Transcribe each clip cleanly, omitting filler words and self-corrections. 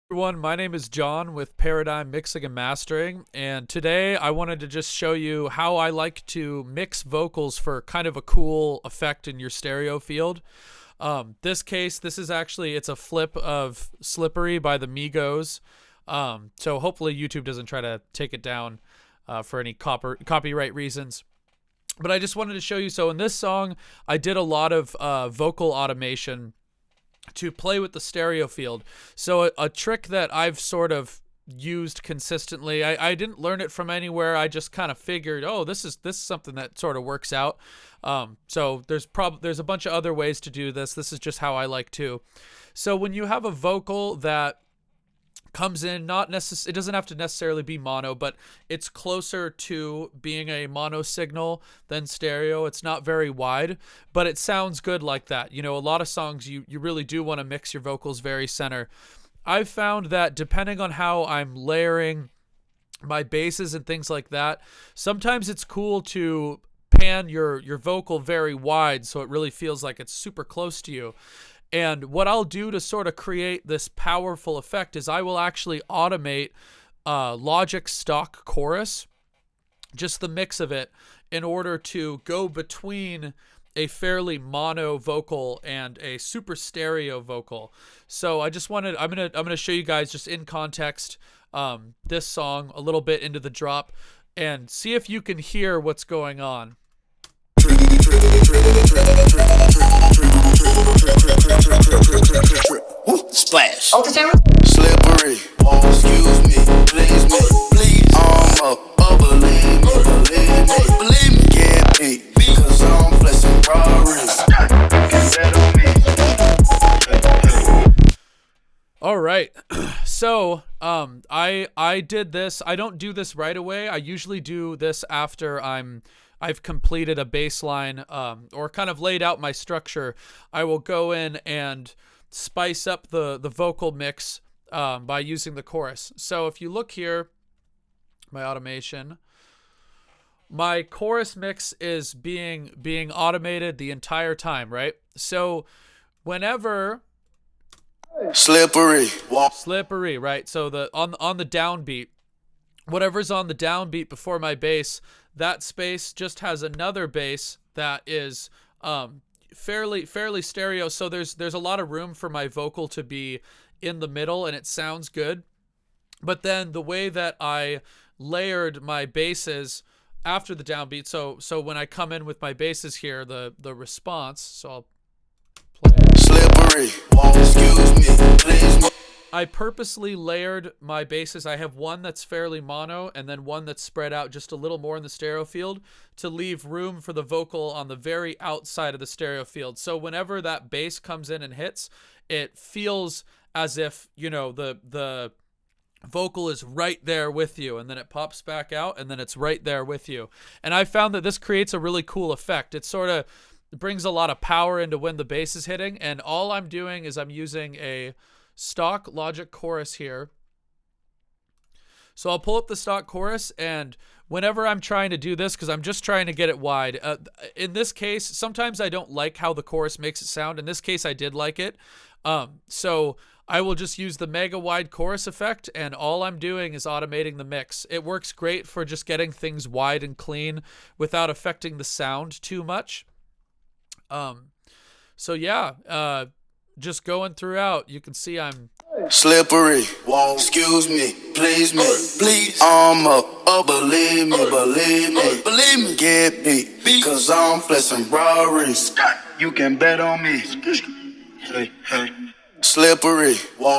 Everyone, my name is John with Paradigm Mixing and Mastering, and today I wanted to just show you how I like to mix vocals for kind of a cool effect in your stereo field. This is actually, it's a flip of Slippery by the Migos. So hopefully YouTube doesn't try to take it down for any copyright reasons. But I just wanted to show you, so in this song, I did a lot of vocal automation to play with the stereo field. So a trick that I've sort of used consistently, I didn't learn it from anywhere. I just kind of figured, oh, this is something that sort of works out. So there's a bunch of other ways to do this. This is just how I like to. So when you have a vocal that comes in, it doesn't have to necessarily be mono, but it's closer to being a mono signal than stereo. It's not very wide, but it sounds good like that. You know, a lot of songs you really do want to mix your vocals very center. I've found that depending on how I'm layering my basses and things like that, sometimes it's cool to pan your vocal very wide so it really feels like it's super close to you. And what I'll do to sort of create this powerful effect is I will actually automate Logic stock chorus, just the mix of it, in order to go between a fairly mono vocal and a super stereo vocal. So I'm gonna show you guys just in context this song a little bit into the drop and see if you can hear what's going on. Splash. Slippery. Excuse me, please me, please. Believe me, get me, because I'm flexing Ferraris. All right. So, I did this. I don't do this right away. I usually do this after I've completed a bass line or kind of laid out my structure. I will go in and spice up the vocal mix by using the chorus. So if you look here, my automation, my chorus mix is being automated the entire time, right? So whenever Slippery, right? So on the downbeat, whatever's on the downbeat before my bass, that space just has another bass that is fairly stereo. So there's a lot of room for my vocal to be in the middle, and it sounds good. But then the way that I layered my basses after the downbeat, so when I come in with my basses here, the response. So I'll play. Slippery, excuse me, please. I purposely layered my basses. I have one that's fairly mono and then one that's spread out just a little more in the stereo field to leave room for the vocal on the very outside of the stereo field. So whenever that bass comes in and hits, it feels as if, you know, the vocal is right there with you, and then it pops back out and then it's right there with you. And I found that this creates a really cool effect. It sort of brings a lot of power into when the bass is hitting, and all I'm doing is I'm using a stock Logic chorus here. So I'll pull up the stock chorus, and whenever I'm trying to do this, because I'm just trying to get it wide, in this case, sometimes I don't like how the chorus makes it sound. In this case, I did like it. So I will just use the mega wide chorus effect, and all I'm doing is automating the mix. It works great for just getting things wide and clean without affecting the sound too much. So yeah, just going throughout, you can see I'm Slippery, excuse me, please me, please. Believe me, get me, because I'm flexing Ferraris. You can bet on me. Hey. Slippery,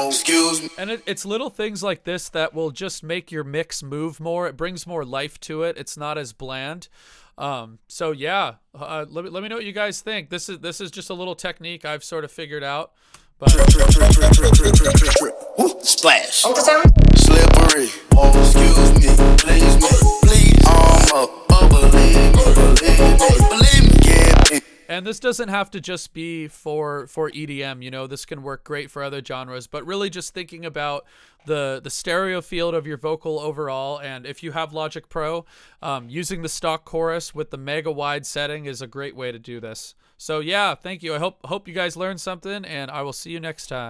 excuse me. And it's little things like this that will just make your mix move more. It brings more life to it. It's not as bland. So yeah, let me know what you guys think. This is just a little technique I've sort of figured out. But splash. Slippery, excuse me, please me, please. Believe me, get me. And this doesn't have to just be for EDM, you know, this can work great for other genres, but really just thinking about the stereo field of your vocal overall. And if you have Logic Pro, using the stock chorus with the mega wide setting is a great way to do this. So yeah, thank you. I hope you guys learned something, and I will see you next time.